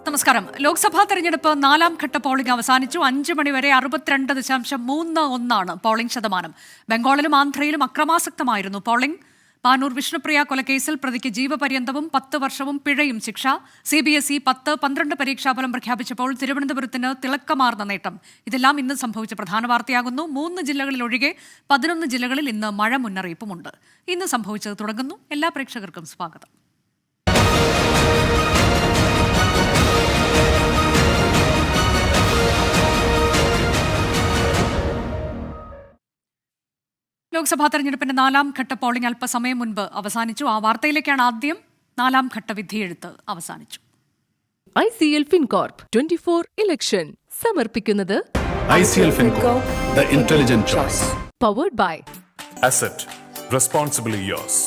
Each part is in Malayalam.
നമസ്കാരം. ലോക്സഭാ തെരഞ്ഞെടുപ്പ് 4ാം ഘട്ട പോളിംഗ് അവസാനിച്ചു. 5 മണിവരെ 62.31 പോളിംഗ് ശതമാനം. ബംഗാളിലും ആന്ധ്രയിലും അക്രമാസക്തമായിരുന്നു പോളിംഗ്. പാനൂർ വിഷ്ണുപ്രിയ കൊലക്കേസിൽ പ്രതിക്ക് ജീവപര്യന്തവും 10 വർഷവും പിഴയും ശിക്ഷ. CBSE 10-12 പരീക്ഷാഫലം പ്രഖ്യാപിച്ചപ്പോൾ തിരുവനന്തപുരത്തിന് തിളക്കമാർന്ന നേട്ടം. ഇതെല്ലാം ഇന്ന് സംഭവിച്ച പ്രധാന വാർത്തയാകുന്നു. 3 ജില്ലകളിൽ ഒഴികെ 11 ജില്ലകളിൽ ഇന്ന് മഴ മുന്നറിയിപ്പുമുണ്ട്. ഇന്ന് സംഭവിച്ചത് തുടങ്ങുന്നു. എല്ലാ പ്രേക്ഷകർക്കും സ്വാഗതം. ലോക്സഭാ തെരഞ്ഞെടുപ്പിന്റെ 4ാം ഘട്ട പോളിംഗ് അല്പസമയം മുൻപ് അവസാനിച്ചു. ആ വാർത്തയിലേക്കാണ് ആദ്യം. 4ാം ഘട്ട വിധിയെഴുത്ത് അവസാനിച്ചു. ICL FinCorp 24 ഇലക്ഷൻ സമർപ്പിക്കുന്നത് ICL FinCorp, the intelligent choice. Powered by Asset, responsibly yours.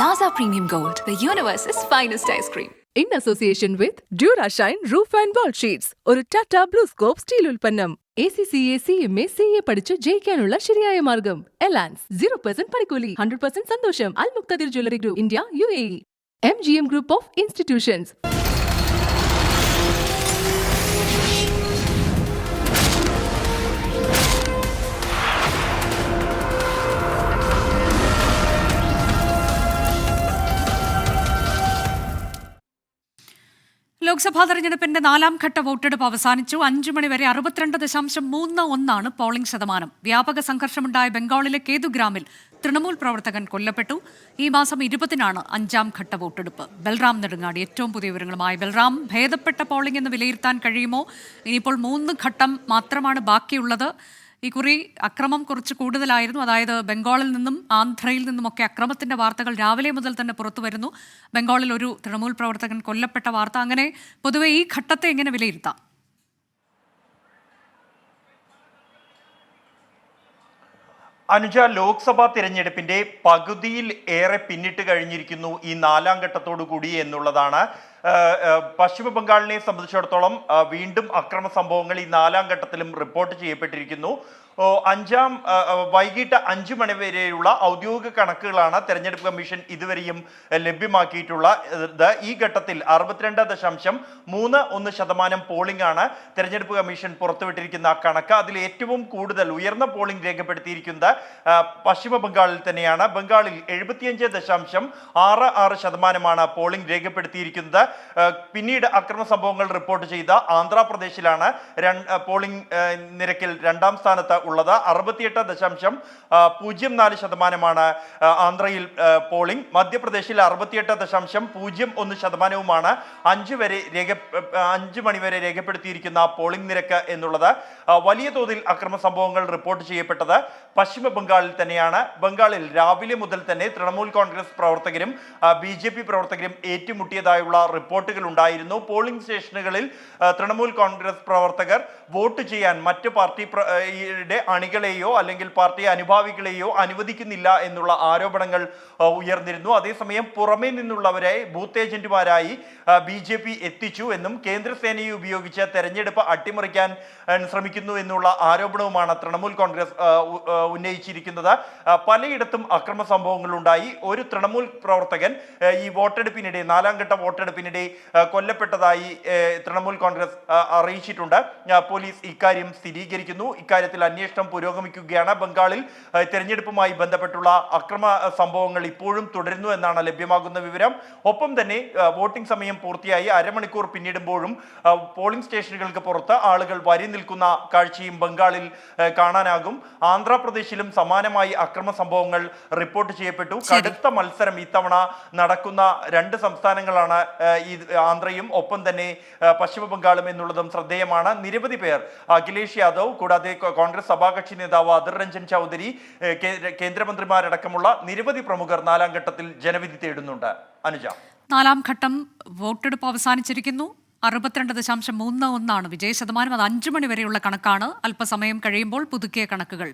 Laza Premium Gold, the universe's finest ice cream. in association with DuraShine Roof and Wall Sheets. ഒരു ടാറ്റ ബ്ലൂസ്കോപ്പ് സ്റ്റീൽ ഉൽപ്പന്നം. ACCA CMA CA പഠിച്ച് ജയിക്കാനുള്ള ശരിയായ മാർഗം. എലാൻസ് 0% പണിക്കൂലി, 100% സന്തോഷം. Al Muqtadir jewellery group India UAE. MGM group of institutions. Lok Sabha തെരഞ്ഞെടുപ്പിന്റെ 4ാം ഘട്ട വോട്ടെടുപ്പ് അവസാനിച്ചു. 5 മണിവരെ 62.31 പോളിംഗ് ശതമാനം. വ്യാപക സംഘർഷമുണ്ടായ ബംഗാളിലെ കേതുഗ്രാമിൽ തൃണമൂൽ പ്രവർത്തകൻ കൊല്ലപ്പെട്ടു. ഈ മാസം 20-നാണ് 5ാം ഘട്ട വോട്ടെടുപ്പ്. ബൽറാം നെടുങ്ങാടി ഏറ്റവും പുതിയ വിവരങ്ങളുമായി. ബൽറാം, ഭേദപ്പെട്ട പോളിംഗ് എന്ന് വിലയിരുത്താൻ കഴിയുമോ? ഇനിയിപ്പോൾ 3 ഘട്ടം മാത്രമാണ് ബാക്കിയുള്ളത്. ഇക്കുറി അക്രമം കുറച്ച് കൂടുതലായിരുന്നു. അതായത് ബംഗാളിൽ നിന്നും ആന്ധ്രയിൽ നിന്നുമൊക്കെ അക്രമത്തിന്റെ വാർത്തകൾ രാവിലെ മുതൽ തന്നെ പുറത്തു വരുന്നു. ബംഗാളിൽ ഒരു തൃണമൂൽ പ്രവർത്തകൻ കൊല്ലപ്പെട്ട വാർത്ത. അങ്ങനെ പൊതുവെ ഈ ഘട്ടത്തെ എങ്ങനെ വിലയിരുത്താം? അനുജ, ലോക്സഭാ തിരഞ്ഞെടുപ്പിന്റെ പകുതിയിൽ ഏറെ പിന്നിട്ട് കഴിഞ്ഞിരിക്കുന്നു ഈ 4ാം ഘട്ടത്തോടു കൂടി എന്നുള്ളതാണ്. പശ്ചിമ ബംഗാളിനെ സംബന്ധിച്ചിടത്തോളം വീണ്ടും അക്രമ സംഭവങ്ങൾ ഈ 4ാം ഘട്ടത്തിലും റിപ്പോർട്ട് ചെയ്യപ്പെട്ടിരിക്കുന്നു. വൈകിട്ട് 5 മണി വരെയുള്ള ഔദ്യോഗിക കണക്കുകളാണ് തെരഞ്ഞെടുപ്പ് കമ്മീഷൻ ഇതുവരെയും ലഭ്യമാക്കിയിട്ടുള്ളത്. ഈ ഘട്ടത്തിൽ 62.31% പോളിംഗ് ആണ് തെരഞ്ഞെടുപ്പ് കമ്മീഷൻ പുറത്തുവിട്ടിരിക്കുന്ന കണക്ക്. അതിൽ ഏറ്റവും കൂടുതൽ ഉയർന്ന പോളിംഗ് രേഖപ്പെടുത്തിയിരിക്കുന്നത് പശ്ചിമ ബംഗാളിൽ തന്നെയാണ്. ബംഗാളിൽ 75.66% പോളിംഗ് രേഖപ്പെടുത്തിയിരിക്കുന്നത്. പിന്നീട് അക്രമ സംഭവങ്ങൾ റിപ്പോർട്ട് ചെയ്ത ആന്ധ്രാപ്രദേശിലാണ് പോളിംഗ് നിരക്കിൽ 2ാം സ്ഥാനത്ത് ഉള്ളത്. 68.04% ആന്ധ്രയിൽ പോളിംഗ്. മധ്യപ്രദേശിൽ 68.01% 5 മണി വരെ രേഖപ്പെടുത്തിയിരിക്കുന്ന പോളിംഗ് നിരക്ക് എന്നുള്ളത്. വലിയ തോതിൽ അക്രമ സംഭവങ്ങൾ റിപ്പോർട്ട് ചെയ്യപ്പെട്ടത് പശ്ചിമ ബംഗാളിൽ തന്നെയാണ്. ബംഗാളിൽ രാവിലെ മുതൽ തന്നെ തൃണമൂൽ കോൺഗ്രസ് പ്രവർത്തകരും BJP പ്രവർത്തകരും ഏറ്റുമുട്ടിയതായുള്ള റിപ്പോർട്ടുകൾ ഉണ്ടായിരുന്നു. പോളിംഗ് സ്റ്റേഷനുകളിൽ തൃണമൂൽ കോൺഗ്രസ് പ്രവർത്തകർ വോട്ട് ചെയ്യാൻ മറ്റ് പാർട്ടിയുടെ അണികളെയോ അല്ലെങ്കിൽ പാർട്ടി അനുഭാവികളെയോ അനുവദിക്കുന്നില്ല എന്നുള്ള ആരോപണങ്ങൾ ഉയർന്നിരുന്നു. അതേസമയം പുറമേ നിന്നുള്ളവരെ ബൂത്ത് ഏജന്റുമാരായി BJP എത്തിച്ചു എന്നും കേന്ദ്രസേനയെ ഉപയോഗിച്ച് തെരഞ്ഞെടുപ്പ് അട്ടിമറിക്കാൻ ശ്രമിക്കുന്നു എന്നുള്ള ആരോപണവുമാണ് തൃണമൂൽ കോൺഗ്രസ് ഉന്നയിച്ചിരിക്കുന്നത്. പലയിടത്തും അക്രമ സംഭവങ്ങൾ ഉണ്ടായി. ഒരു തൃണമൂൽ പ്രവർത്തകൻ ഈ വോട്ടെടുപ്പിനിടെ 4ാം ഘട്ട വോട്ടെടുപ്പിനിടെ കൊല്ലപ്പെട്ടതായി തൃണമൂൽ കോൺഗ്രസ് അറിയിച്ചിട്ടുണ്ട്. പോലീസ് ഇക്കാര്യം സ്ഥിരീകരിക്കുന്നു. ഇക്കാര്യത്തിൽ അന്വേഷണം പുരോഗമിക്കുകയാണ്. ബംഗാളിൽ തെരഞ്ഞെടുപ്പുമായി ബന്ധപ്പെട്ടുള്ള അക്രമ സംഭവങ്ങൾ ഇപ്പോഴും തുടരുന്നു എന്നാണ് ലഭ്യമാകുന്ന വിവരം. ഒപ്പം തന്നെ വോട്ടിംഗ് സമയം പൂർത്തിയായി അരമണിക്കൂർ പിന്നിടുമ്പോഴും പോളിംഗ് സ്റ്റേഷനുകൾക്ക് പുറത്ത് ആളുകൾ വരി നിൽക്കുന്ന കാഴ്ചയും ബംഗാളിൽ കാണാനാകും. ആന്ധ്രാപ്രദേശിലും സമാനമായി അക്രമ സംഭവങ്ങൾ റിപ്പോർട്ട് ചെയ്യപ്പെട്ടു. കടുത്ത മത്സരം ഇത്തവണ നടക്കുന്ന 2 സംസ്ഥാനങ്ങളാണ് ഈ ആന്ധ്രയും ഒപ്പം തന്നെ പശ്ചിമ ബംഗാളും എന്നുള്ളതും ശ്രദ്ധേയമാണ്. നിരവധി പേർ, അഖിലേഷ് യാദവ് കൂടാതെ കോൺഗ്രസ് സഭാകക്ഷി നേതാവ് അധിർ രഞ്ജൻ ചൗധരി, കേന്ദ്രമന്ത്രിമാരടക്കമുള്ള നിരവധി പ്രമുഖർ 4ാം ഘട്ടത്തിൽ ജനവിധി തേടുന്നുണ്ട്. അനുജ, 4ാം ഘട്ടം വോട്ടെടുപ്പ് അവസാനിച്ചിരിക്കുന്നു. 62.31 വിജയശതമാനം. അത് 5 മണി വരെയുള്ള കണക്കാണ്. അല്പസമയം കഴിയുമ്പോൾ പുതുക്കിയ കണക്കുകൾ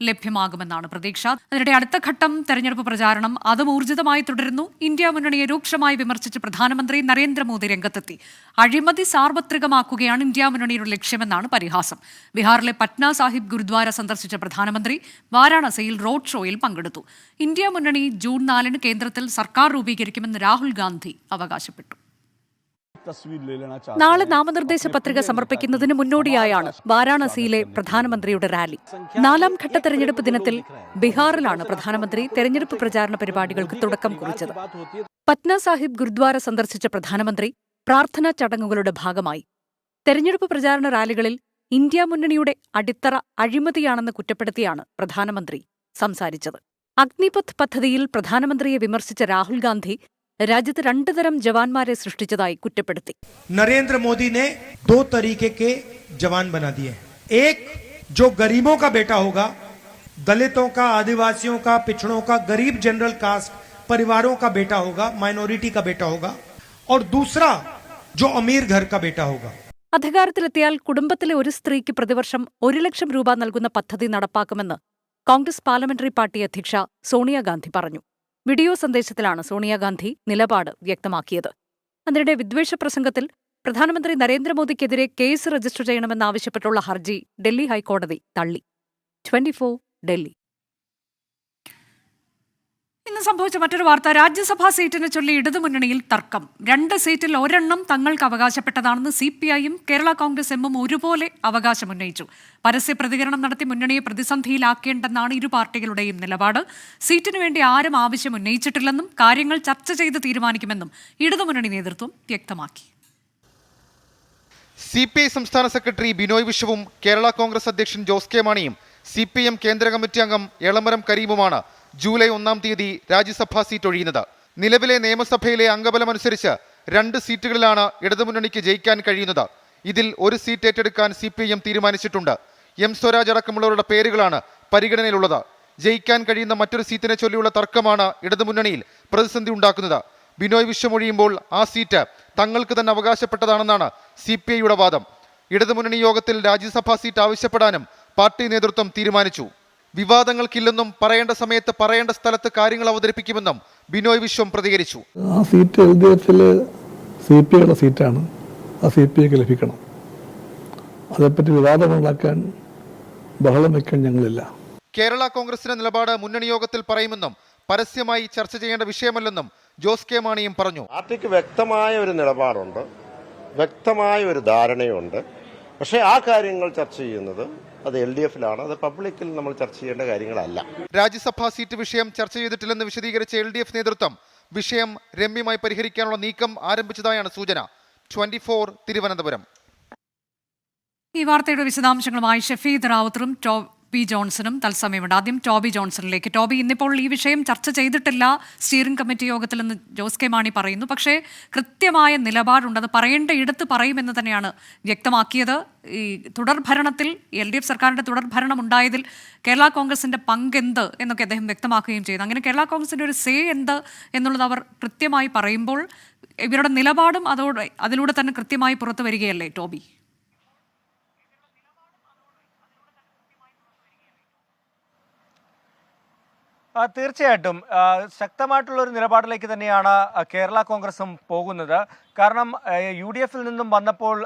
ലഭ്യമാകുമെന്നാണ് പ്രതീക്ഷ. അതിനിടെ അടുത്ത ഘട്ടം തെരഞ്ഞെടുപ്പ് പ്രചാരണം അതും ഊർജിതമായി തുടരുന്നു. ഇന്ത്യ മുന്നണിയെ രൂക്ഷമായി വിമർശിച്ച് പ്രധാനമന്ത്രി നരേന്ദ്രമോദി രംഗത്തെത്തി. അഴിമതി സാർവത്രികമാക്കുകയാണ് ഇന്ത്യ മുന്നണിയുടെ ലക്ഷ്യമെന്നാണ് പരിഹാസം. ബീഹാറിലെ പറ്റ്ന സാഹിബ് ഗുരുദ്വാര സന്ദർശിച്ച പ്രധാനമന്ത്രി വാരാണസിയിൽ റോഡ് ഷോയിൽ പങ്കെടുത്തു. ഇന്ത്യ മുന്നണി ജൂൺ 4 കേന്ദ്രത്തിൽ സർക്കാർ രൂപീകരിക്കുമെന്ന് രാഹുൽ ഗാന്ധി അവകാശപ്പെട്ടു. तस्वीर ले लेना चाहते നാളെ हैं। നാമനിർദ്ദേശ പത്രിക സമർപ്പിക്കുന്നതിന് മുന്നോടിയായാണ് വാരാണസിയിലെ പ്രധാനമന്ത്രിയുടെ റാലി. 4ാം ഘട്ട തെരഞ്ഞെടുപ്പ് ദിനത്തിൽ ബീഹാറിലാണ് പ്രധാനമന്ത്രി തെരഞ്ഞെടുപ്പ് പ്രചാരണ പരിപാടികൾക്ക് തുടക്കം കുറിച്ചത്. പറ്റ്ന സാഹിബ് ഗുരുദ്വാര സന്ദർശിച്ച പ്രധാനമന്ത്രി പ്രാർത്ഥനാ ചടങ്ങുകളുടെ ഭാഗമായി തെരഞ്ഞെടുപ്പ് പ്രചാരണ റാലികളിൽ ഇന്ത്യ മുന്നണിയുടെ അടിത്തറ അഴിമതിയാണെന്ന് കുറ്റപ്പെടുത്തിയാണ് പ്രധാനമന്ത്രി സംസാരിച്ചത്. അഗ്നിപഥ് പദ്ധതിയിൽ പ്രധാനമന്ത്രിയെ വിമർശിച്ച രാഹുൽ ഗാന്ധി രാജ്യത്ത് 2 തരം ജവാന്മാരെ സൃഷ്ടിച്ചതായി കുറ്റപ്പെടുത്തി. नरेंद्र मोदी ने 2 तरीके के जवान बना दिए। एक जो गरीबों का बेटा होगा, दलितों का, आदिवासियों का, पिछड़ों का, गरीब जनरल कास्ट परिवारों का बेटा होगा, माइनॉरिटी का बेटा होगा, और दूसरा जो अमीर घर का बेटा होगा. അധികാരത്തിലെത്തിയാൽ കുടുംബത്തിലെ ഒരു സ്ത്രീക്ക് പ്രതിവർഷം 1 ലക്ഷം രൂപ നൽകുന്ന പദ്ധതി നടപ്പാക്കുമെന്ന് കോൺഗ്രസ് പാർലമെന്ററി പാർട്ടി അധ്യക്ഷ സോണിയാഗാന്ധി പറഞ്ഞു. വീഡിയോ സന്ദേശത്തിലാണ് സോണിയാഗാന്ധി നിലപാട് വ്യക്തമാക്കിയത്. അതിനിടെ വിദ്വേഷ പ്രസംഗത്തിൽ പ്രധാനമന്ത്രി നരേന്ദ്രമോദിക്കെതിരെ കേസ് രജിസ്റ്റർ ചെയ്യണമെന്നാവശ്യപ്പെട്ടുള്ള ഹർജി ഡൽഹി ഹൈക്കോടതി തള്ളി. 24 ഡൽഹി. ഇന്ന് സംഭവിച്ച മറ്റൊരു വാർത്ത. രാജ്യസഭാ സീറ്റിനെ ചൊല്ലി ഇടതുമുന്നണിയിൽ തർക്കം. 2 സീറ്റിൽ ഒരെണ്ണം തങ്ങൾക്ക് അവകാശപ്പെട്ടതാണെന്ന് CPIയും കേരള കോൺഗ്രസ് എമ്മും ഒരുപോലെ അവകാശമുന്നയിച്ചു. പരസ്യ പ്രതികരണം നടത്തി മുന്നണിയെ പ്രതിസന്ധിയിലാക്കേണ്ടെന്നാണ് ഇരു പാർട്ടികളുടെയും നിലപാട്. സീറ്റിനു വേണ്ടി ആരും ആവശ്യം ഉന്നയിച്ചിട്ടില്ലെന്നും കാര്യങ്ങൾ ചർച്ച ചെയ്ത് തീരുമാനിക്കുമെന്നും ഇടതുമുന്നണി നേതൃത്വം വ്യക്തമാക്കി. CPI സംസ്ഥാന സെക്രട്ടറി ബിനോയ് വിശ്വവും കേരള കോൺഗ്രസ് അധ്യക്ഷൻ ജോസ് കെ മാണിയും CPM കേന്ദ്ര കമ്മിറ്റി അംഗം എളമരം കരീമുമാണ് ജൂലൈ 1 തീയതി രാജ്യസഭാ സീറ്റ് ഒഴിയുന്നത്. നിലവിലെ നിയമസഭയിലെ അംഗബലമനുസരിച്ച് 2 സീറ്റുകളിലാണ് ഇടതുമുന്നണിക്ക് ജയിക്കാൻ കഴിയുന്നത്. ഇതിൽ ഒരു സീറ്റ് ഏറ്റെടുക്കാൻ CPIM തീരുമാനിച്ചിട്ടുണ്ട്. M സ്വരാജ് അടക്കമുള്ളവരുടെ പേരുകളാണ് പരിഗണനയിലുള്ളത്. ജയിക്കാൻ കഴിയുന്ന മറ്റൊരു സീറ്റിനെ ചൊല്ലിയുള്ള തർക്കമാണ് ഇടതുമുന്നണിയിൽ പ്രതിസന്ധി ഉണ്ടാക്കുന്നത്. ബിനോയ് വിശ്വം ഒഴിയുമ്പോൾ ആ സീറ്റ് തങ്ങൾക്ക് തന്നെ അവകാശപ്പെട്ടതാണെന്നാണ് CPIയുടെ വാദം. ഇടതുമുന്നണി യോഗത്തിൽ രാജ്യസഭാ സീറ്റ് ആവശ്യപ്പെടാനും പാർട്ടി നേതൃത്വം തീരുമാനിച്ചു. വിവാദങ്ങൾക്കില്ലെന്നും പറയേണ്ട സമയത്ത് പറയേണ്ട സ്ഥലത്ത് കാര്യങ്ങൾ അവതരിപ്പിക്കുമെന്നും ബിനോയ് വിശ്വം പ്രതികരിച്ചു. ആ സീറ്റ് LDFൽ CPIയുടെ സീറ്റാണ്, ആ CPIക്ക് ലഭിക്കണം. അതേപ്പറ്റി വിവാദമുണ്ടാക്കാൻ ബഹളം വയ്ക്കാൻ ഞങ്ങളില്ല. കേരള കോൺഗ്രസിന്റെ നിലപാട് മുന്നണി യോഗത്തിൽ പറയുമെന്നും പരസ്യമായി ചർച്ച ചെയ്യേണ്ട വിഷയമല്ലെന്നും ജോസ് കെ മാണിയും പറഞ്ഞു. പാർട്ടിക്ക് വ്യക്തമായ ഒരു നിലപാടുണ്ട്, വ്യക്തമായ ഒരു ധാരണയുണ്ട്. പക്ഷേ ആ കാര്യങ്ങൾ ചർച്ച ചെയ്യുന്നത് അത് LDFലാണ്, അത് പബ്ലിക്കിൽ നമ്മൾ ചർച്ച ചെയ്യേണ്ട കാര്യങ്ങളല്ല. രാജ്യസഭാ സീറ്റ് വിഷയം ചർച്ച ചെയ്തിട്ടില്ലെന്ന് വിശദീകരിച്ച LDF നേതൃത്വം വിഷയം രമ്യമായി പരിഹരിക്കാനുള്ള നീക്കം ആരംഭിച്ചതായാണ് സൂചന. 24 തിരുവനന്തപുരം. ഈ വാർത്തയുടെ വിശദാംശങ്ങളുമായി ഷഫീദ് റാവുത്തറും ടോബി ജോൺസണും തത്സമയമുണ്ട്. ആദ്യം ടോബി ജോൺസണിലേക്ക്. ടോബി, ഇന്നിപ്പോൾ ഈ വിഷയം ചർച്ച ചെയ്തിട്ടില്ല സ്റ്റിയറിംഗ് കമ്മിറ്റി യോഗത്തിലെന്ന് ജോസ് കെ മാണി പറയുന്നു. പക്ഷേ കൃത്യമായ നിലപാടുണ്ട്, അത് പറയേണ്ട ഇടത്ത് പറയുമെന്ന് തന്നെയാണ് വ്യക്തമാക്കിയത്. ഈ തുടർഭരണത്തിൽ LDF സർക്കാരിൻ്റെ തുടർഭരണം ഉണ്ടായതിൽ കേരള കോൺഗ്രസിൻ്റെ പങ്കെന്ത് എന്നൊക്കെ അദ്ദേഹം വ്യക്തമാക്കുകയും ചെയ്തു. അങ്ങനെ കേരള കോൺഗ്രസിൻ്റെ ഒരു സേ എന്ത് എന്നുള്ളത് അവർ കൃത്യമായി പറയുമ്പോൾ ഇവരുടെ നിലപാടും അതിലൂടെ തന്നെ കൃത്യമായി പുറത്തു വരികയല്ലേ ടോബി? തീർച്ചയായിട്ടും ശക്തമായിട്ടുള്ള ഒരു നിലപാടിലേക്ക് തന്നെയാണ് കേരള കോൺഗ്രസും പോകുന്നത്. കാരണം UDFൽ നിന്നും വന്നപ്പോൾ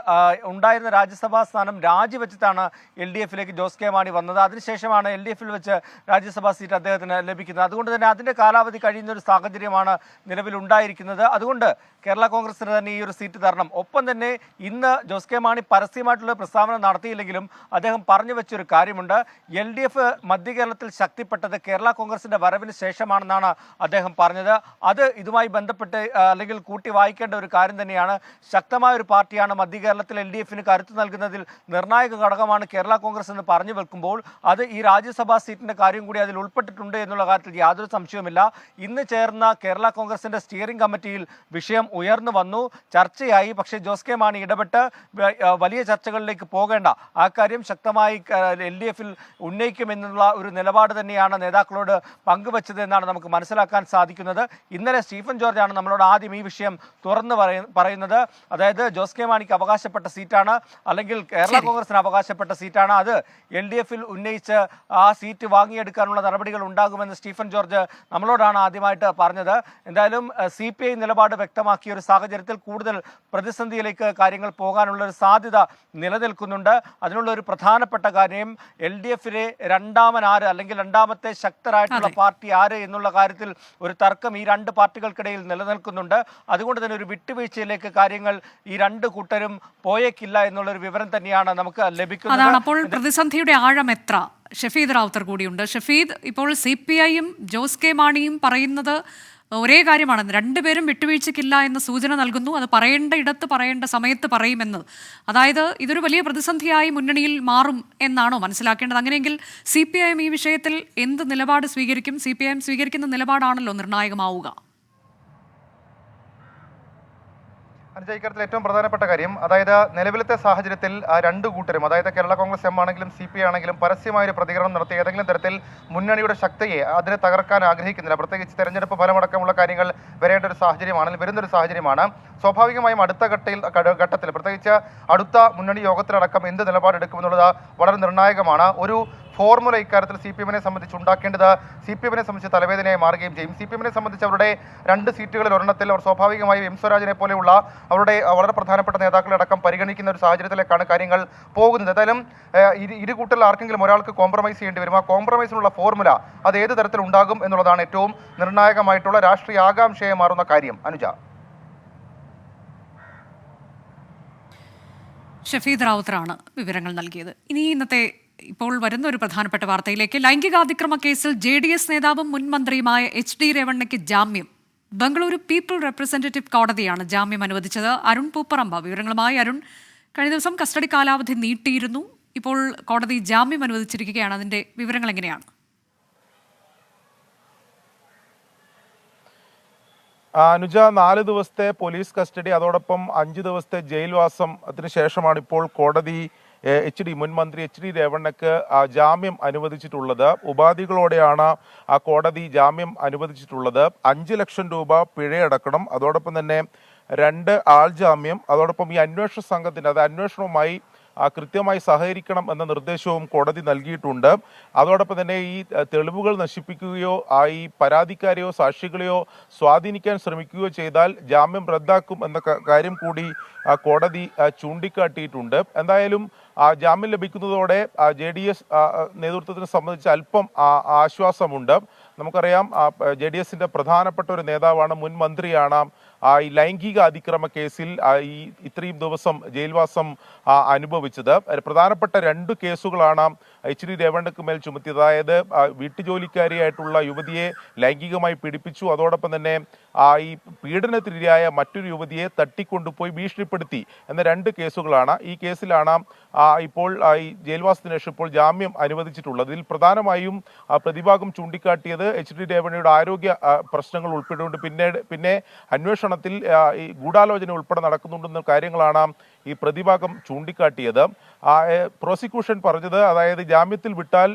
ഉണ്ടായിരുന്ന രാജ്യസഭാ സ്ഥാനം രാജിവെച്ചിട്ടാണ് LDFിലേക്ക് ജോസ് കെ മാണി വന്നത്. അതിനുശേഷമാണ് LDFൽ വെച്ച് രാജ്യസഭാ സീറ്റ് അദ്ദേഹത്തിന് ലഭിക്കുന്നത്. അതുകൊണ്ട് തന്നെ അതിൻ്റെ കാലാവധി കഴിയുന്ന ഒരു സാഹചര്യമാണ് നിലവിലുണ്ടായിരിക്കുന്നത്. അതുകൊണ്ട് കേരള കോൺഗ്രസിന് തന്നെ ഈ ഒരു സീറ്റ് തരണം. ഒപ്പം തന്നെ ഇന്ന് ജോസ് കെ മാണി പരസ്യമായിട്ടുള്ള പ്രസ്താവന നടത്തിയില്ലെങ്കിലും അദ്ദേഹം പറഞ്ഞു വെച്ചൊരു കാര്യമുണ്ട്. LDF മധ്യ കേരളത്തിൽ ശക്തിപ്പെട്ടത് കേരള കോൺഗ്രസിന്റെ വരവിന് ശേഷമാണെന്നാണ് അദ്ദേഹം പറഞ്ഞത്. അത് ഇതുമായി ബന്ധപ്പെട്ട് അല്ലെങ്കിൽ കൂട്ടി വായിക്കേണ്ട ഒരു കാര്യം തന്നെയാണ്. ശക്തമായ ഒരു പാർട്ടിയാണ് മധ്യ കേരളത്തിൽ LDFന് കരുത്ത് നൽകുന്നതിൽ നിർണായക ഘടകമാണ് കേരള കോൺഗ്രസ് എന്ന് പറഞ്ഞു വെക്കുമ്പോൾ അത് ഈ രാജ്യസഭാ സീറ്റിന്റെ കാര്യം കൂടി അതിൽ ഉൾപ്പെട്ടിട്ടുണ്ട് എന്നുള്ള കാര്യത്തിൽ യാതൊരു സംശയവുമില്ല. ഇന്ന് ചേർന്ന കേരള കോൺഗ്രസിന്റെ സ്റ്റിയറിംഗ് കമ്മിറ്റിയിൽ വിഷയം ഉയർന്നു വന്നു, ചർച്ചയായി. പക്ഷേ ജോസ് കെ മാണി ഇടപെട്ട് വലിയ ചർച്ചകളിലേക്ക് പോകേണ്ട, ആ കാര്യം ശക്തമായി LDFൽ ഉന്നയിക്കുമെന്നുള്ള ഒരു നിലപാട് തന്നെയാണ് നേതാക്കളോട് പങ്കുവച്ചത് എന്നാണ് നമുക്ക് മനസ്സിലാക്കാൻ സാധിക്കുന്നത്. ഇന്നലെ സ്റ്റീഫൻ ജോർജാണ് നമ്മളോട് ആദ്യം ഈ വിഷയം തുറന്നു പറയുന്നത്. അതായത് ജോസ് കെ മാണിക്ക് അവകാശപ്പെട്ട സീറ്റാണ്, അല്ലെങ്കിൽ കേരള കോൺഗ്രസിന് അവകാശപ്പെട്ട സീറ്റാണ്, അത് LDFൽ ഉന്നയിച്ച് ആ സീറ്റ് വാങ്ങിയെടുക്കാനുള്ള നടപടികൾ ഉണ്ടാകുമെന്ന് സ്റ്റീഫൻ ജോർജ് നമ്മളോടാണ് ആദ്യമായിട്ട് പറഞ്ഞത്. എന്തായാലും CPI നിലപാട് വ്യക്തമാക്കിയ ഒരു സാഹചര്യത്തിൽ കൂടുതൽ പ്രതിസന്ധിയിലേക്ക് കാര്യങ്ങൾ പോകാനുള്ള ഒരു സാധ്യത നിലനിൽക്കുന്നുണ്ട്. അതിനുള്ള ഒരു പ്രധാനപ്പെട്ട കാര്യം LDFിലെ രണ്ടാമൻ ആര്, അല്ലെങ്കിൽ രണ്ടാമത്തെ ശക്തരായിട്ടുള്ള പാർട്ടി ആര് എന്നുള്ള കാര്യത്തിൽ ഒരു തർക്കം ഈ 2 പാർട്ടികൾക്കിടയിൽ നിലനിൽക്കുന്നുണ്ട്. അതുകൊണ്ട് തന്നെ ഒരു വിട്ടുവീഴ്ച ചർച്ചയിലേക്ക് കാര്യങ്ങൾ ഈ രണ്ട് കൂട്ടരും പോയേക്കില്ല എന്നുള്ളൊരു വിവരം തന്നെയാണ് നമുക്ക് ലഭിക്കുന്നത്. അതാണ് അപ്പോൾ പ്രതിസന്ധിയുടെ ആഴം എത്ര. ഷഫീദ് റാവുത്തർ കൂടിയുണ്ട്. ഷഫീദ്, ഇപ്പോൾ CPIയും ജോസ് കെ മാണിയും പറയുന്നത് ഒരേ കാര്യമാണ്, രണ്ടുപേരും വിട്ടുവീഴ്ചയ്ക്കില്ല എന്ന സൂചന നൽകുന്നു. അത് പറയേണ്ട ഇടത്ത് പറയേണ്ട സമയത്ത് പറയുമെന്ന്. അതായത് ഇതൊരു വലിയ പ്രതിസന്ധിയായി മുന്നണിയിൽ മാറും എന്നാണോ മനസ്സിലാക്കേണ്ടത്? അങ്ങനെയെങ്കിൽ CPIM ഈ വിഷയത്തിൽ എന്ത് നിലപാട് സ്വീകരിക്കും? CPIM സ്വീകരിക്കുന്ന നിലപാടാണല്ലോ നിർണായകമാവുക. അനുജ, ഇക്കാര്യത്തിൽ ഏറ്റവും പ്രധാനപ്പെട്ട കാര്യം, അതായത് നിലവിലത്തെ സാഹചര്യത്തിൽ രണ്ടു കൂട്ടരും, അതായത് കേരള കോൺഗ്രസ് എം ആണെങ്കിലും CPI ആണെങ്കിലും പരസ്യമായൊരു പ്രതികരണം നടത്തി ഏതെങ്കിലും തരത്തിൽ മുന്നണിയുടെ ശക്തിയെ അതിനെ തകർക്കാൻ ആഗ്രഹിക്കുന്നില്ല. പ്രത്യേകിച്ച് തെരഞ്ഞെടുപ്പ് ഫലമടക്കമുള്ള കാര്യങ്ങൾ വരേണ്ട ഒരു സാഹചര്യമാണ്, വരുന്നൊരു സാഹചര്യമാണ്. സ്വാഭാവികമായും അടുത്ത ഘട്ടത്തിൽ പ്രത്യേകിച്ച് അടുത്ത മുന്നണി യോഗത്തിലടക്കം എന്ത് നിലപാടെടുക്കുമെന്നുള്ളത് വളരെ നിർണായകമാണ്. ഒരു ഫോർമുല ഇക്കാര്യത്തിൽ CPIMനെ സംബന്ധിച്ച് ഉണ്ടാക്കേണ്ടത് CPIMനെ സംബന്ധിച്ച് തലവേദനയായി മാറുകയും ചെയ്യും. CPIMനെ സംബന്ധിച്ച് അവരുടെ 2 സീറ്റുകളിൽ ഒരെണ്ണത്തിൽ അവർ സ്വാഭാവികമായും M സ്വരാജിനെ പോലെയുള്ള അവരുടെ വളരെ പ്രധാനപ്പെട്ട നേതാക്കളെ അടക്കം പരിഗണിക്കുന്ന ഒരു സാഹചര്യത്തിലേക്കാണ് കാര്യങ്ങൾ പോകുന്നത്. ഏതായാലും ഇരു കൂട്ടരിൽ ആർക്കെങ്കിലും ഒരാൾക്ക് കോംപ്രമൈസ് ചെയ്യേണ്ടി വരും. ആ കോംപ്രമൈസിനുള്ള ഫോർമുല അത് ഏത് തരത്തിൽ ഉണ്ടാകും എന്നുള്ളതാണ് ഏറ്റവും നിർണായകമായിട്ടുള്ള രാഷ്ട്രീയ ആകാംക്ഷയായി മാറുന്ന കാര്യം. അനുജ. ഷഫീദ് റാവുത്തറാണ് വിവരങ്ങൾ നൽകിയത്. ഇനി ഇന്നത്തെ ഇപ്പോൾ വരുന്ന ഒരു പ്രധാനപ്പെട്ട വാർത്തയിലേക്ക്. ലൈംഗികാതിക്രമ കേസിൽ JDS നേതാവും മുൻ മന്ത്രിയുമായ HD രേവണ്ണയ്ക്ക് ജാമ്യം. ബംഗളൂരു പീപ്പിൾ റെപ്രസെന്റേറ്റീവ് കോടതിയാണ് ജാമ്യം അനുവദിച്ചത്. അരുൺ പൂപ്പറമ്പ വിവരങ്ങളുമായി. അരുൺ, കഴിഞ്ഞ ദിവസം കസ്റ്റഡി കാലാവധി നീട്ടിയിരുന്നു. ഇപ്പോൾ കോടതി ജാമ്യം അനുവദിച്ചിരിക്കുകയാണ്. അതിന്റെ വിവരങ്ങൾ എങ്ങനെയാണ്? അനുജ, 4 ദിവസത്തെ പോലീസ് കസ്റ്റഡി, അതോടൊപ്പം 5 ദിവസത്തെ ജയിൽവാസം അതിനുശേഷമാണ് ഇപ്പോൾ കോടതി മുൻ മന്ത്രി HD രേവണ്ണയ്ക്ക് ജാമ്യം അനുവദിച്ചിട്ടുള്ളത്. ഉപാധികളോടെയാണ് ആ കോടതി ജാമ്യം അനുവദിച്ചിട്ടുള്ളത്. 5 ലക്ഷം രൂപ പിഴയടക്കണം, അതോടൊപ്പം തന്നെ 2 ആൾ ജാമ്യം, അതോടൊപ്പം ഈ അന്വേഷണ സംഘത്തിന് അത് അന്വേഷണവുമായി കൃത്യമായി സഹകരിക്കണം എന്ന നിർദ്ദേശവും കോടതി നൽകിയിട്ടുണ്ട്. അതോടൊപ്പം തന്നെ ഈ തെളിവുകൾ നശിപ്പിക്കുകയോ ഈ പരാതിക്കാരെയോ സാക്ഷികളെയോ സ്വാധീനിക്കാൻ ശ്രമിക്കുകയോ ചെയ്താൽ ജാമ്യം റദ്ദാക്കും എന്ന കാര്യം കൂടി കോടതി ചൂണ്ടിക്കാട്ടിയിട്ടുണ്ട്. എന്തായാലും ജാമ്യം ലഭിക്കുന്നതോടെ JDS നേതൃത്വത്തിനെ സംബന്ധിച്ച് അല്പം ആശ്വാസമുണ്ട്. നമുക്കറിയാം, JDSന്റെ പ്രധാനപ്പെട്ട ഒരു നേതാവാണ്, മുൻ മന്ത്രിയാണ്. ഈ ലൈംഗിക അതിക്രമ കേസിൽ ഇത്രയും ദിവസം ജയിൽവാസം അനുഭവിച്ചത്. പ്രധാനപ്പെട്ട 2 കേസുകളാണ് HD രേവണ്ണയ്ക്ക് മേൽ ചുമത്തിയത്. അതായത് വീട്ടുജോലിക്കാരിയായിട്ടുള്ള യുവതിയെ ലൈംഗികമായി പീഡിപ്പിച്ചു, അതോടൊപ്പം തന്നെ ഈ പീഡനത്തിനിരയായ മറ്റൊരു യുവതിയെ തട്ടിക്കൊണ്ടുപോയി ഭീഷണിപ്പെടുത്തി എന്ന 2 കേസുകളാണ്. ഈ കേസിലാണ് ഇപ്പോൾ ഈ ജയിൽവാസത്തിന് ശേഷം ഇപ്പോൾ ജാമ്യം അനുവദിച്ചിട്ടുള്ളത്. ഇതിൽ പ്രധാനമായും പ്രതിഭാഗം ചൂണ്ടിക്കാട്ടിയത് HD രേവണ്ണയുടെ ആരോഗ്യ പ്രശ്നങ്ങൾ ഉൾപ്പെടെയുണ്ട്. പിന്നെ അന്വേഷണത്തിൽ ഈ ഗൂഢാലോചന ഉൾപ്പെടെ നടക്കുന്നുണ്ടെന്ന കാര്യങ്ങളാണ് ഈ പ്രതിഭാഗം ചൂണ്ടിക്കാട്ടിയത്. പ്രോസിക്യൂഷൻ പറഞ്ഞത്, അതായത് ജാമ്യത്തിൽ വിട്ടാൽ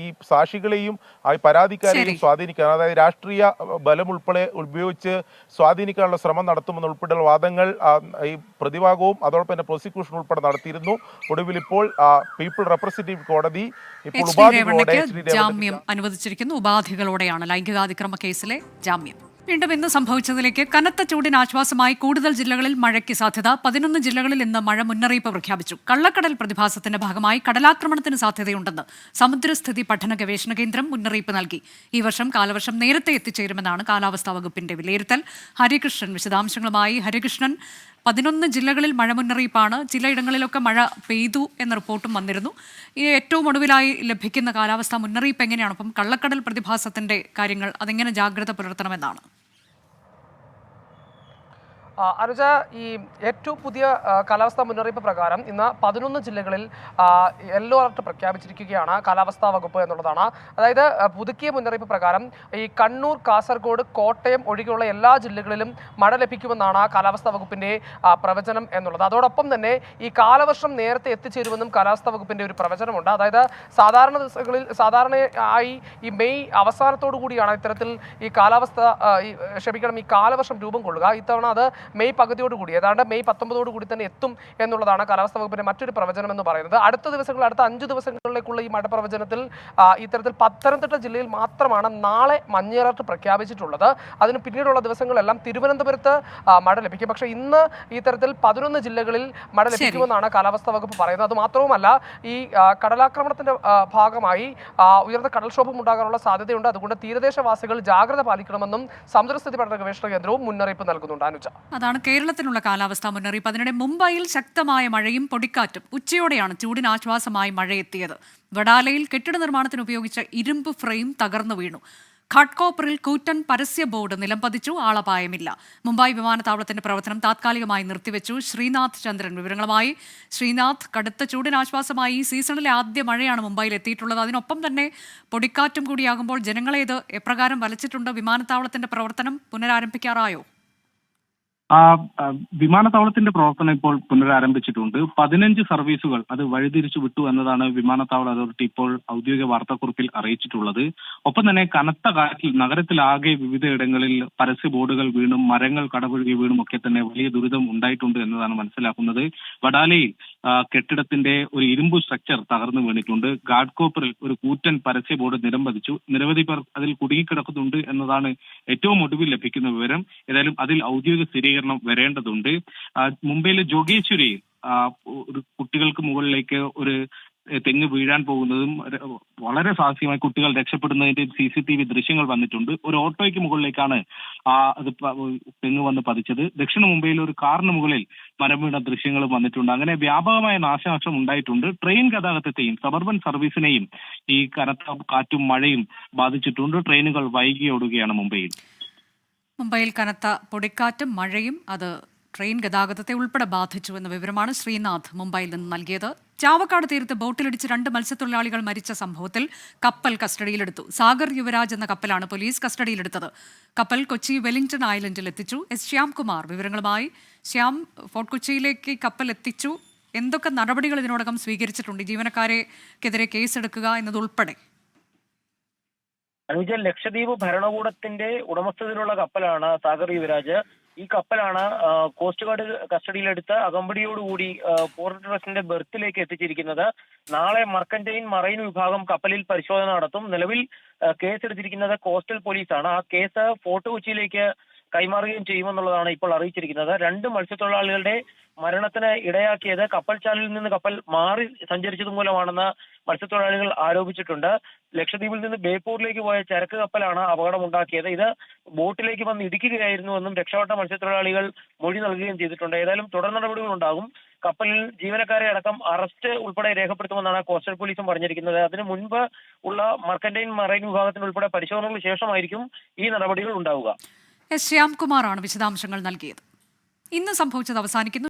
ഈ സാക്ഷികളെയും പരാതിക്കാരെയും സ്വാധീനിക്കാൻ, അതായത് രാഷ്ട്രീയ ബലം ഉൾപ്പെടെ ഉപയോഗിച്ച് സ്വാധീനിക്കാനുള്ള ശ്രമം നടത്തുമെന്ന് ഉൾപ്പെടെയുള്ള വാദങ്ങൾ ഈ പ്രതിഭാഗവും അതോടൊപ്പം തന്നെ പ്രോസിക്യൂഷൻ ഉൾപ്പെടെ നടത്തിയിരുന്നു. ഒടുവിൽ ഇപ്പോൾ പീപ്പിൾ റെപ്രസെന്റേറ്റീവ് കോടതി ഇപ്പോൾ ഉപാധികളോടെ ജാമ്യം അനുവദിച്ചിരിക്കുന്നു. ഉപാധികളോടെയാണ് ലൈംഗികാതിക്രമ കേസിലെ ജാമ്യം. വീണ്ടും ഇന്ന് സംഭവിച്ചതിലേക്ക്. കനത്ത ചൂടിന് ആശ്വാസമായി കൂടുതൽ ജില്ലകളിൽ മഴയ്ക്ക് സാധ്യത. 11 ജില്ലകളിൽ ഇന്ന് മഴ മുന്നറിയിപ്പ് പ്രഖ്യാപിച്ചു. കള്ളക്കടൽ പ്രതിഭാസത്തിന്റെ ഭാഗമായി കടലാക്രമണത്തിന് സാധ്യതയുണ്ടെന്ന് സമുദ്രസ്ഥിതി പഠന ഗവേഷണ കേന്ദ്രം മുന്നറിയിപ്പ് നൽകി. ഈ വർഷം കാലവർഷം നേരത്തെ എത്തിച്ചേരുമെന്നാണ് കാലാവസ്ഥാ വകുപ്പിന്റെ വിലയിരുത്തൽ. ഹരികൃഷ്ണൻ വിശദാംശങ്ങളുമായി. ഹരികൃഷ്ണൻ, 11 ജില്ലകളിൽ മഴ മുന്നറിയിപ്പാണ്. ചിലയിടങ്ങളിലൊക്കെ മഴ പെയ്തു എന്ന റിപ്പോർട്ടും വന്നിരുന്നു. ഈ ഏറ്റവും ഒടുവിലായി ലഭിക്കുന്ന കാലാവസ്ഥാ മുന്നറിയിപ്പ് എങ്ങനെയാണ്? അപ്പം കള്ളക്കടൽ പ്രതിഭാസത്തിന്റെ കാര്യങ്ങൾ അതെങ്ങനെ ജാഗ്രത പുലർത്തണമെന്നാണ്? അനുജ, ഈ ഏറ്റവും പുതിയ കാലാവസ്ഥാ മുന്നറിയിപ്പ് പ്രകാരം ഇന്ന് 11 ജില്ലകളിൽ യെല്ലോ അലർട്ട് പ്രഖ്യാപിച്ചിരിക്കുകയാണ് കാലാവസ്ഥാ വകുപ്പ് എന്നുള്ളതാണ്. അതായത് പുതുക്കിയ മുന്നറിയിപ്പ് പ്രകാരം ഈ കണ്ണൂർ, കാസർഗോഡ്, കോട്ടയം ഒഴികെയുള്ള എല്ലാ ജില്ലകളിലും മഴ ലഭിക്കുമെന്നാണ് കാലാവസ്ഥാ വകുപ്പിന്റെ പ്രവചനം എന്നുള്ളത്. അതോടൊപ്പം തന്നെ ഈ കാലവർഷം നേരത്തെ എത്തിച്ചേരുമെന്നും കാലാവസ്ഥാ വകുപ്പിന്റെ ഒരു പ്രവചനമുണ്ട്. അതായത് സാധാരണയായി ഈ മെയ് അവസാനത്തോടു കൂടിയാണ് ഇത്തരത്തിൽ ഈ ഈ കാലവർഷം രൂപം കൊള്ളുക. ഇത്തവണ അത് മെയ് പകുതിയോടുകൂടി, ഏതാണ്ട് മെയ് 19 കൂടി തന്നെ എത്തും എന്നുള്ളതാണ് കാലാവസ്ഥാ വകുപ്പിന്റെ മറ്റൊരു പ്രവചനം എന്ന് പറയുന്നത്. അടുത്ത 5 ദിവസങ്ങളിലേക്കുള്ള ഈ മഴ പ്രവചനത്തിൽ ഇത്തരത്തിൽ പത്തനംതിട്ട ജില്ലയിൽ മാത്രമാണ് നാളെ മഞ്ഞ അലർട്ട് പ്രഖ്യാപിച്ചിട്ടുള്ളത്. അതിന് പിന്നീടുള്ള ദിവസങ്ങളെല്ലാം തിരുവനന്തപുരത്ത് മഴ ലഭിക്കും. പക്ഷേ ഇന്ന് ഇത്തരത്തിൽ 11 ജില്ലകളിൽ മഴ ലഭിക്കുമെന്നാണ് കാലാവസ്ഥാ വകുപ്പ് പറയുന്നത്. അത് മാത്രവുമല്ല, ഈ കടലാക്രമണത്തിന്റെ ഭാഗമായി ഉയർന്ന കടൽക്ഷോഭം ഉണ്ടാകാനുള്ള സാധ്യതയുണ്ട്. അതുകൊണ്ട് തീരദേശവാസികൾ ജാഗ്രത പാലിക്കണമെന്നും സമുദ്രസ്ഥിതി പഠന ഗവേഷണ കേന്ദ്രവും മുന്നറിയിപ്പ് നൽകുന്നുണ്ട്. അനുജ. അതാണ് കേരളത്തിനുള്ള കാലാവസ്ഥാ മുന്നറിയിപ്പ്. അതിനിടെ മുംബൈയിൽ ശക്തമായ മഴയും പൊടിക്കാറ്റും. ഉച്ചയോടെയാണ് ചൂടിന് ആശ്വാസമായി മഴയെത്തിയത്. വഡാലയിൽ കെട്ടിട നിർമ്മാണത്തിന് ഉപയോഗിച്ച ഇരുമ്പ് ഫ്രെയിം തകർന്നു വീണു. ഘാട്ട്കോപ്പറിൽ കൂറ്റൻ പരസ്യ ബോർഡ് നിലംപതിച്ചു. ആളപായമില്ല. മുംബൈ വിമാനത്താവളത്തിന്റെ പ്രവർത്തനം താത്കാലികമായി നിർത്തിവെച്ചു. ശ്രീനാഥ് ചന്ദ്രൻ വിവരങ്ങളുമായി. ശ്രീനാഥ്, കടുത്ത ചൂടിനാശ്വാസമായി ഈ സീസണിലെ ആദ്യ മഴയാണ് മുംബൈയിൽ എത്തിയിട്ടുള്ളത്. അതിനൊപ്പം തന്നെ പൊടിക്കാറ്റും കൂടിയാകുമ്പോൾ ജനങ്ങളെ ഇത് എപ്രകാരം വലച്ചിട്ടുണ്ട്? വിമാനത്താവളത്തിന്റെ പ്രവർത്തനം പുനരാരംഭിക്കാറായോ? വിമാനത്താവളത്തിന്റെ പ്രവർത്തനം ഇപ്പോൾ പുനരാരംഭിച്ചിട്ടുണ്ട്. 15 സർവീസുകൾ അത് വഴിതിരിച്ചു വിട്ടു എന്നതാണ് വിമാനത്താവള അതോറിറ്റി ഇപ്പോൾ ഔദ്യോഗിക വാർത്താക്കുറിപ്പിൽ അറിയിച്ചിട്ടുള്ളത്. ഒപ്പം തന്നെ കനത്ത കാറ്റിൽ നഗരത്തിലാകെ വിവിധയിടങ്ങളിൽ പരസ്യ ബോർഡുകൾ വീണും മരങ്ങൾ കടപുഴകി വീണും ഒക്കെ തന്നെ വലിയ ദുരിതം ഉണ്ടായിട്ടുണ്ട് എന്നതാണ് മനസ്സിലാക്കുന്നത്. വഡാലയിൽ കെട്ടിടത്തിന്റെ ഒരു ഇരുമ്പ് സ്ട്രക്ചർ തകർന്നു വീണിട്ടുണ്ട്. ഘാട്ട്കോപ്പറിൽ ഒരു കൂറ്റൻ പരസ്യ ബോർഡ് നിലംപതിച്ചു. നിരവധി പേർ അതിൽ കുടുങ്ങിക്കിടക്കുന്നുണ്ട് എന്നതാണ് ഏറ്റവും ഒടുവിൽ ലഭിക്കുന്ന വിവരം. ഏതായാലും അതിൽ ഔദ്യോഗിക സ്ഥിരീകരണം വരേണ്ടതുണ്ട്. മുംബൈയിലെ ജോഗേശ്വരിയിൽ ഒരു കുട്ടികൾക്ക് മുകളിലേക്ക് ഒരു തെങ്ങ് വീഴാൻ പോകുന്നതും വളരെ സാഹസികമായി കുട്ടികൾ രക്ഷപ്പെടുന്നതിന്റെ CCTV ദൃശ്യങ്ങൾ വന്നിട്ടുണ്ട്. ഒരു ഓട്ടോയ്ക്ക് മുകളിലേക്കാണ് അത് തെങ്ങ് വന്ന് പതിച്ചത്. ദക്ഷിണ മുംബൈയിൽ ഒരു കാറിന് മുകളിൽ മരം വീണ ദൃശ്യങ്ങളും വന്നിട്ടുണ്ട്. അങ്ങനെ വ്യാപകമായ നാശനഷ്ടം ഉണ്ടായിട്ടുണ്ട്. ട്രെയിൻ ഗതാഗതത്തെയും സബർബൻ സർവീസിനെയും ഈ കനത്ത കാറ്റും മഴയും ബാധിച്ചിട്ടുണ്ട്. ട്രെയിനുകൾ വൈകിയോടുകയാണ് മുംബൈയിൽ. മുംബൈയിൽ കനത്ത പൊടിക്കാറ്റും മഴയും അത് ട്രെയിൻ ഗതാഗതത്തെ ഉൾപ്പെടെ ബാധിച്ചു എന്ന വിവരമാണ് ശ്രീനാഥ് മുംബൈയിൽ നിന്ന് നൽകിയത്. ചാവക്കാട് തീരത്ത് ബോട്ടിലിടിച്ച് 2 മത്സ്യത്തൊഴിലാളികൾ മരിച്ച സംഭവത്തിൽ കപ്പൽ കസ്റ്റഡിയിലെടുത്തു. സാഗർ യുവരാജ് എന്ന കപ്പലാണ് പോലീസ് കസ്റ്റഡിയിലെടുത്തത്. കപ്പൽ കൊച്ചി വെല്ലിംഗ്ടൺ ഐലൻഡിൽ എത്തിച്ചു. ശ്യാംകുമാർ വിവരങ്ങളുമായി. ശ്യാം, ഫോർട്ട് കൊച്ചിയിലേക്ക് കപ്പൽ എത്തിച്ചു. എന്തൊക്കെ നടപടികൾ ഇതിനോടകം സ്വീകരിച്ചിട്ടുണ്ട്? ജീവനക്കാരെക്കെതിരെ കേസെടുക്കുക എന്നതുൾപ്പെടെ. അനുജ, ലക്ഷദ്വീപ് ഭരണകൂടത്തിന്റെ ഉടമസ്ഥതയിലുള്ള കപ്പലാണ് സാഗർ യുവരാജ്. ഈ കപ്പലാണ് കോസ്റ്റ് ഗാർഡ് കസ്റ്റഡിയിലെടുത്ത് അകമ്പടിയോടുകൂടി പോർട്ട് ട്രസ്റ്റിന്റെ ബെർത്തിലേക്ക് എത്തിച്ചിരിക്കുന്നത്. നാളെ മർക്കന്റൈൻ മറൈൻ വിഭാഗം കപ്പലിൽ പരിശോധന നടത്തും. നിലവിൽ കേസെടുത്തിരിക്കുന്നത് കോസ്റ്റൽ പോലീസാണ്. ആ കേസ് ഫോർട്ട് കൊച്ചിയിലേക്ക് കൈമാറുകയും ചെയ്യുമെന്നുള്ളതാണ് ഇപ്പോൾ അറിയിച്ചിരിക്കുന്നത്. 2 മത്സ്യത്തൊഴിലാളികളുടെ മരണത്തിന് ഇടയാക്കിയത് കപ്പൽ ചാലിൽ നിന്ന് കപ്പൽ മാറി സഞ്ചരിച്ചത് മൂലമാണെന്ന് മത്സ്യത്തൊഴിലാളികൾ ആരോപിച്ചിട്ടുണ്ട്. ലക്ഷദ്വീപിൽ നിന്ന് ബേപ്പൂരിലേക്ക് പോയ ചരക്ക് കപ്പലാണ് അപകടമുണ്ടാക്കിയത്. ഇത് ബോട്ടിലേക്ക് വന്ന് ഇടിക്കുകയായിരുന്നുവെന്നും രക്ഷപ്പെട്ട മത്സ്യത്തൊഴിലാളികൾ മൊഴി നൽകുകയും ചെയ്തിട്ടുണ്ട്. ഏതായാലും തുടർ നടപടികൾ ഉണ്ടാകും. കപ്പലിൽ ജീവനക്കാരെ അടക്കം അറസ്റ്റ് ഉൾപ്പെടെ രേഖപ്പെടുത്തുമെന്നാണ് കോസ്റ്റൽ പോലീസും പറഞ്ഞിരിക്കുന്നത്. അതിനു മുൻപ് ഉള്ള മർക്കന്റൈൻ മറൈൻ വിഭാഗത്തിന് ഉൾപ്പെടെ പരിശോധനകൾക്ക് ശേഷമായിരിക്കും ഈ നടപടികൾ ഉണ്ടാവുക. ശ്യാംകുമാറാണ് വിശദാംശങ്ങൾ നൽകിയത്. ഇന്ന് സംഭവിച്ചത് അവസാനിക്കുന്നു.